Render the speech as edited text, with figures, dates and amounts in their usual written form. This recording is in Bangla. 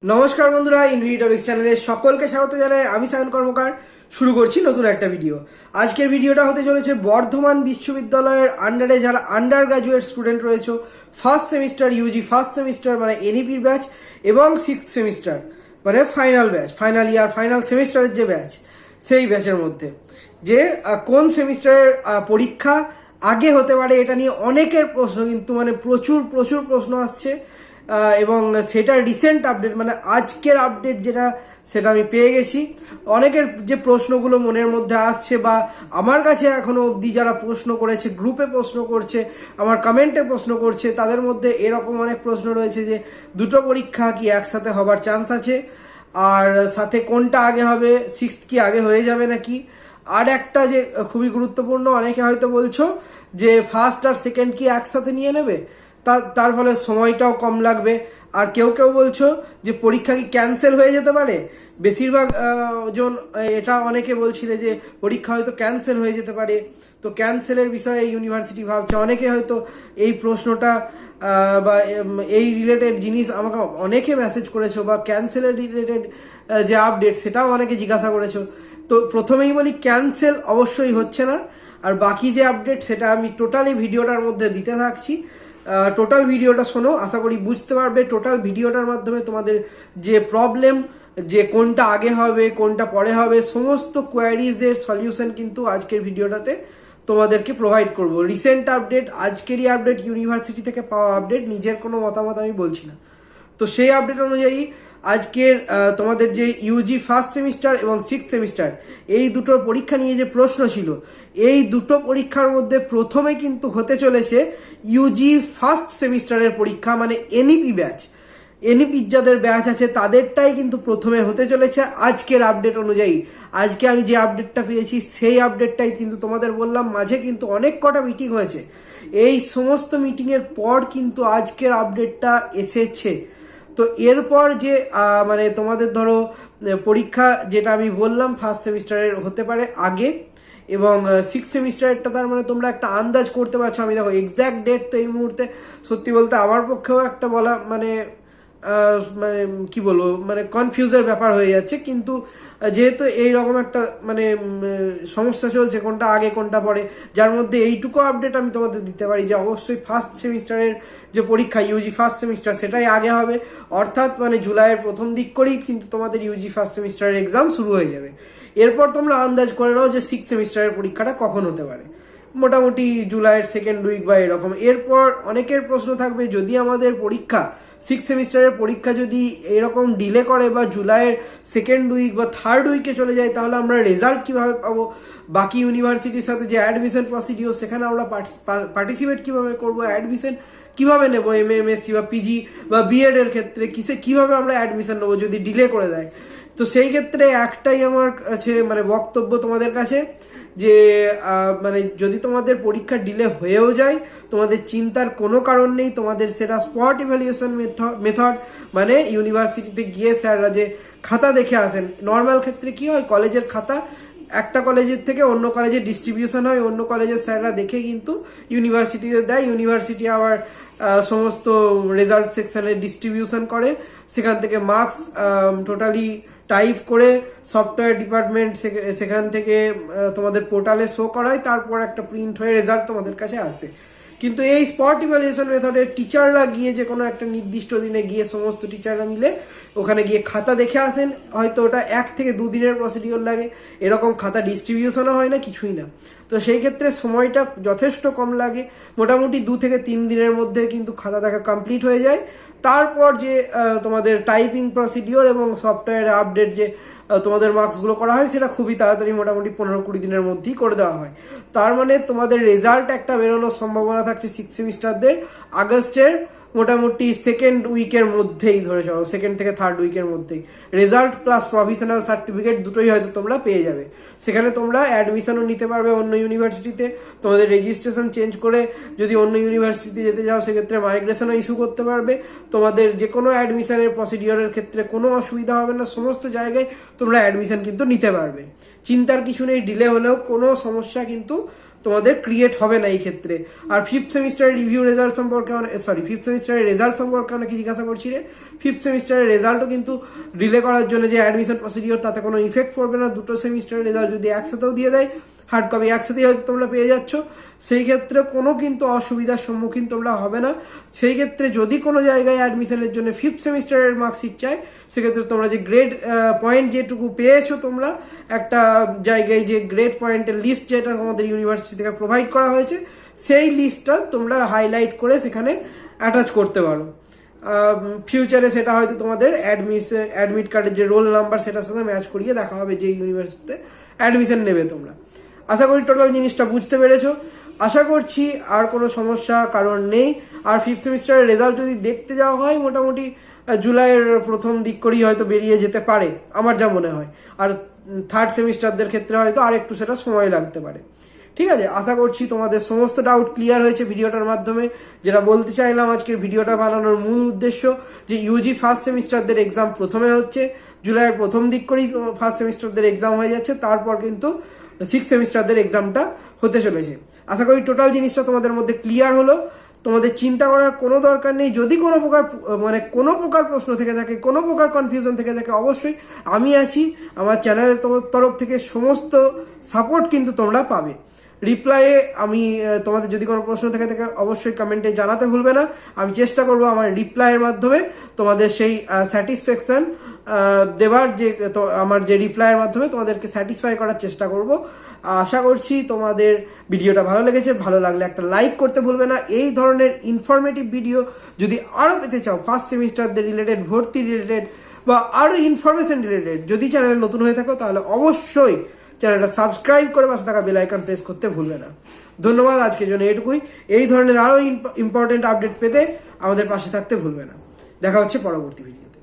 নমস্কার বন্ধুরা, ইনফিনিটি টপিক্স চ্যানেলে সকলকে স্বাগত জানাই। আমি সায়ন কর্মকার শুরু করছি নতুন একটা ভিডিও। আজকের ভিডিওটা হতে চলেছে বর্ধমান বিশ্ববিদ্যালয়ের আন্ডারে যারা আন্ডার গ্রাজুয়েট স্টুডেন্ট রয়েছে, first semester Yuji first semester মানে এনইপির ব্যাচ এবং সিক্স সেমিস্টার মানে final batch, final year final সেমিস্টারের যে ব্যাচ, সেই ব্যাচের মধ্যে যে কোন সেমিস্টারের পরীক্ষা আগে হতে পারে এটা নিয়ে অনেকের প্রশ্ন, কিন্তু মানে প্রচুর প্রচুর প্রশ্ন আসছে। এবং সেটা রিসেন্ট আপডেট মানে আজকের আপডেট যেটা, সেটা আমি পেয়ে গেছি। অনেকের যে প্রশ্নগুলো মনের মধ্যে আসছে বা আমার কাছে এখনো অবধি যারা প্রশ্ন করেছে, গ্রুপে প্রশ্ন করছে, আমার কমেন্টে প্রশ্ন করছে, তাদের মধ্যে এরকম অনেক প্রশ্ন রয়েছে যে দুটো পরীক্ষা কি একসাথে হবার চান্স আছে, আর সাথে কোনটা আগে হবে, সিক্সথ কি আগে হয়ে যাবে নাকি। আর একটা যে খুবই গুরুত্বপূর্ণ, অনেকে হয়তো বলছো যে ফার্স্ট আর সেকেন্ড কি একসাথে নিয়ে নেবে, তার ফলে সময়টাও কম লাগবে। আর কেউ কেউ বলছো যে পরীক্ষা কি ক্যান্সেল হয়ে যেতে পারে। বেশিরভাগ জন এটা অনেকে বলছিলে যে পরীক্ষা হয়তো ক্যান্সেল হয়ে যেতে পারে। তো ক্যান্সেলের বিষয়ে ইউনিভার্সিটি ভাবছে। অনেকে হয়তো এই প্রশ্নটা বা এই রিলেটেড জিনিস আমাকে অনেকে মেসেজ করেছো, বা ক্যান্সেলের রিলেটেড যে আপডেট সেটাও অনেকে জিজ্ঞাসা করেছো। তো প্রথমেই বলি, ক্যান্সেল অবশ্যই হচ্ছে না। আর বাকি যে আপডেট সেটা আমি টোটালি ভিডিওটার মধ্যে দিতে থাকছি। টোটাল ভিডিওটা শোনো, আশা করি বুঝতে পারবে। টোটাল ভিডিওটার মাধ্যমে তোমাদের যে প্রবলেম, যে কোনটা আগে হবে কোনটা পরে হবে, সমস্ত কোয়ারিজের সলিউশন কিন্তু আজকের ভিডিওটাতে তোমাদেরকে প্রোভাইড করব। রিসেন্ট আপডেট, আজকেরই আপডেট, ইউনিভার্সিটি থেকে পাওয়া আপডেট, নিজের কোনো মতামত আমি বলছি না। তো সেই আপডেট অনুযায়ী আজকের তোমাদের যে ইউজি ফার্স্ট সেমিস্টার এবং সিক্স সেমিস্টার এই দুটোর পরীক্ষা নিয়ে যে প্রশ্ন ছিল, এই দুটো পরীক্ষার মধ্যে প্রথমে কিন্তু হতে চলেছে ইউজি ফার্স্ট সেমিস্টারের পরীক্ষা, মানে এনইপি ব্যাচ। এনইপি যাদের ব্যাচ আছে তাদেরটাই কিন্তু প্রথমে হতে চলেছে আজকের আপডেট অনুযায়ী। আজকে আমি যে আপডেটটা পেয়েছি সেই আপডেটটাই কিন্তু তোমাদের বললাম। মাঝে কিন্তু অনেক কটা মিটিং হয়েছে, এই সমস্ত মিটিংয়ের পর কিন্তু আজকের আপডেটটা এসেছে। তো এরপর যে মানে তোমাদের ধরো পরীক্ষা যেটা আমি বললাম ফার্স্ট সেমিস্টারের হতে পারে আগে, এবং সিক্স সেমিস্টারেরটা তার মানে তোমরা একটা আন্দাজ করতে পারছো। আমি দেখো এক্স্যাক্ট ডেট তো এই মুহূর্তে সত্যি বলতে আমার পক্ষেও একটা বলা মানে মানে কি বলবো, মানে কনফিউজের ব্যাপার হয়ে যাচ্ছে। কিন্তু যেহেতু এইরকম একটা মানে সমস্যা চলছে কোনটা আগে কোনটা পরে, যার মধ্যে এইটুকু আপডেট আমি তোমাদের দিতে পারি যে অবশ্যই ফার্স্ট সেমিস্টারের যে পরীক্ষা ইউজি ফার্স্ট সেমিস্টার সেটাই আগে হবে। অর্থাৎ মানে জুলাইয়ের প্রথম দিক করেই কিন্তু তোমাদের ইউজি ফার্স্ট সেমিস্টারের এক্সাম শুরু হয়ে যাবে। এরপর তোমরা আন্দাজ করে নাও যে সিক্স সেমিস্টারের পরীক্ষাটা কখন হতে পারে, মোটামুটি জুলাইয়ের সেকেন্ড উইক বা এরকম। এরপর অনেকের প্রশ্ন থাকবে, যদি আমাদের পরীক্ষা সিক্স সেমিস্টারের পরীক্ষা যদি এরকম ডিলে করে বা জুলাইয়ের সেকেন্ড উইক বা থার্ড উইকে চলে যায়, তাহলে আমরা রেজাল্ট কিভাবে পাবো, বাকি ইউনিভার্সিটির সাথে যে অ্যাডমিশন প্রসিডিওর সেখানে আমরা পার্টিসিপেট কিভাবে করবো, অ্যাডমিশন কিভাবে নেবো, এমএসসি বা পিজি বা বিএড এর ক্ষেত্রে কিভাবে আমরা অ্যাডমিশন নেবো যদি ডিলে করে দেয়। তো সেই ক্ষেত্রে একটাই আমার কাছে মানে বক্তব্য তোমাদের কাছে যে মানে যদি তোমাদের পরীক্ষা ডিলে হয়েও যায়, তোমাদের চিন্তার কোনো কারণ নেই। তোমাদের সেটা স্পট ইভ্যালুয়েশন মেথড মানে ইউনিভার্সিটিতে গিয়ে স্যাররা যে খাতা দেখে আসেন। নর্মাল ক্ষেত্রে কি হয়, কলেজের খাতা একটা কলেজের থেকে অন্য কলেজে ডিস্ট্রিবিউশন হয়, অন্য কলেজের স্যাররা দেখে কিন্তু ইউনিভার্সিটিতে দেয়। ইউনিভার্সিটি আবার সমস্ত রেজাল্ট সেকশনে ডিস্ট্রিবিউশন করে, সেখান থেকে মার্কস টোটালি টাইপ করে সফটওয়্যার ডিপার্টমেন্ট সেখান থেকে তোমাদের পোর্টালে শো করায়, তারপর একটা প্রিন্ট হয়ে রেজাল্ট তোমাদের কাছে আসে। কিন্তু এই স্পট ইভ্যালুয়েশন মেথডে টিচাররা গিয়ে যে কোনো একটা নির্দিষ্ট দিনে গিয়ে সমস্ত টিচাররা মিলে ওখানে গিয়ে খাতা দেখে আসেন। হয়তো ওটা 1 থেকে 2 দিনের প্রসিডিওর লাগে, এরকম খাতা ডিস্ট্রিবিউশনও হয় না, কিছুই না। তো সেই ক্ষেত্রে সময়টা যথেষ্ট কম লাগে, মোটামুটি 2 থেকে 3 দিনের মধ্যে কিন্তু খাতা দেখা কমপ্লিট হয়ে যায়। তারপর যে তোমাদের টাইপিং প্রসিডিওর এবং সফটওয়্যার আপডেট যে তোমাদের মার্কসগুলো করা হয়, সেটা খুবই তাড়াতাড়ি মোটামুটি 15-20 দিনের মধ্যেই করে দেওয়া হয়। তার মানে তোমাদের রেজাল্ট একটা বেরোনোর সম্ভাবনা থাকছে সিক্স সেমিস্টারদের আগস্টের মোটামুটি সেকেন্ড উইকের মধ্যেই, ধরে চলো সেকেন্ড থেকে থার্ড উইকের মধ্যেই রেজাল্ট প্লাস প্রভিশনাল সার্টিফিকেট দুটোই হয়তো তোমরা পেয়ে যাবে। সেখানে তোমরা অ্যাডমিশনও নিতে পারবে অন্য ইউনিভার্সিটিতে। তোমাদের রেজিস্ট্রেশন চেঞ্জ করে যদি অন্য ইউনিভার্সিটি যেতে যাও, সেক্ষেত্রে মাইগ্রেশনও ইস্যু করতে পারবে। তোমাদের যে কোনো অ্যাডমিশনের প্রসিডিওরের ক্ষেত্রে কোনো অসুবিধা হবে না, সমস্ত জায়গায় তোমরা অ্যাডমিশন কিন্তু নিতে পারবে। চিন্তার কিছু নেই, ডিলে হলেও কোনো সমস্যা কিন্তু তোমাদের ক্রিয়েট হবে না এই ক্ষেত্রে। আর ফিফথ সেমিস্টারের রিভিউ রেজাল্ট সম্পর্কে ফিফথ সেমিস্টারের রেজাল্ট সম্পর্কে অনেকে জিজ্ঞাসা করছি রে। ফিফথ সেমিস্টারের রেজাল্টও কিন্তু ডিলে করার জন্য যে অ্যাডমিশন প্রসিডিওর তাতে কোনো ইফেক্ট পড়বে না। দুটো সেমিস্টারের রেজাল্ট যদি একসাথেও দিয়ে দেয়, হার্ড কপি একসাথেই হয়তো তোমরা পেয়ে যাচ্ছ, সেই ক্ষেত্রে কোনো কিন্তু অসুবিধার সম্মুখীন তোমরা হবে না। সেই ক্ষেত্রে যদি কোনো জায়গায় অ্যাডমিশনের জন্য ফিফথ সেমিস্টারের মার্কশিট চায়, সেক্ষেত্রে তোমরা যে গ্রেড পয়েন্ট যেটুকু পেয়েছো তোমরা একটা জায়গায়, যে গ্রেড পয়েন্টের লিস্ট যেটা তোমাদের ইউনিভার্সিটি থেকে প্রোভাইড করা হয়েছে, সেই লিস্টটা তোমরা হাইলাইট করে সেখানে অ্যাটাচ করতে পারো। ফিউচারে সেটা হয়তো তোমাদের অ্যাডমিট কার্ডের যে রোল নাম্বার সেটার সাথে ম্যাচ করিয়ে দেখা হবে যে ইউনিভার্সিটিতে অ্যাডমিশন নেবে তোমরা। আশা করি টোটাল জিনিসটা বুঝতে পেরেছো। আশা করছি আর কোনো সমস্যা কারণ নেই। আর ফিফথ সেমিস্টারের রেজাল্ট যদি দেখতে যাওয়া হয়, মোটামুটি জুলাইয়ের প্রথম দিক করেই হয়তো বেরিয়ে যেতে পারে আমার যা মনে হয়। আর থার্ড সেমিস্টারদের ক্ষেত্রে হয়তো আর একটু সেটা সময় লাগতে পারে। ঠিক আছে, আশা করছি তোমাদের সমস্ত ডাউট ক্লিয়ার হয়েছে ভিডিওটার মাধ্যমে। যেটা বলতে চাইলাম আজকের ভিডিওটা বানানোর মূল উদ্দেশ্য, যে ইউজি ফার্স্ট সেমিস্টারদের এক্সাম প্রথমে হচ্ছে, জুলাইয়ের প্রথম দিক করেই ফার্স্ট সেমিস্টারদের এক্সাম হয়ে যাচ্ছে, তারপর কিন্তু সিক্স সেমিস্টারদের এক্সামটা হতে চলেছে। আশা করি টোটাল জিনিসটা তোমাদের মধ্যে ক্লিয়ার হলো। তোমাদের চিন্তা করার কোনো দরকার নেই। যদি কোনো প্রকার প্রশ্ন থেকে থাকে, কোনো প্রকার কনফিউশন থেকে থাকে, অবশ্যই আমি আছি। আমার চ্যানেলের তরফ থেকে সমস্ত সাপোর্ট কিন্তু তোমরা পাবে। রিপ্লাইয়ে আমি তোমাদের যদি কোনো প্রশ্ন থেকে থাকে অবশ্যই কমেন্টে জানাতে ভুলবে না। আমি চেষ্টা করব আমার রিপ্লাইয়ের মাধ্যমে তোমাদের সেই স্যাটিসফ্যাকশন দেওয়ার, যে আমার যে রিপ্লাইয়ের মাধ্যমে তোমাদেরকে স্যাটিসফাই করার চেষ্টা করব। আশা করছি তোমাদের ভিডিওটা ভালো লেগেছে। ভালো লাগলে একটা লাইক করতে ভুলবে না। এই ধরনের ইনফরমেটিভ ভিডিও যদি আরও পেতে চাও, ফার্স্ট সেমিস্টারদের রিলেটেড, ভর্তি রিলেটেড বা আরও ইনফরমেশন রিলেটেড, যদি চ্যানেলে নতুন হয়ে থাকো তাহলে অবশ্যই চ্যানেলটা সাবস্ক্রাইব করে পাশে থাকা বেল আইকন প্রেস করতে ভুলবে না। ধন্যবাদ, আজকের জন্য এটুকুই। এই ধরনের আরও ইম্পর্টেন্ট আপডেট পেতে আমাদের পাশে থাকতে ভুলবে না। দেখা হচ্ছে পরবর্তী ভিডিওতে।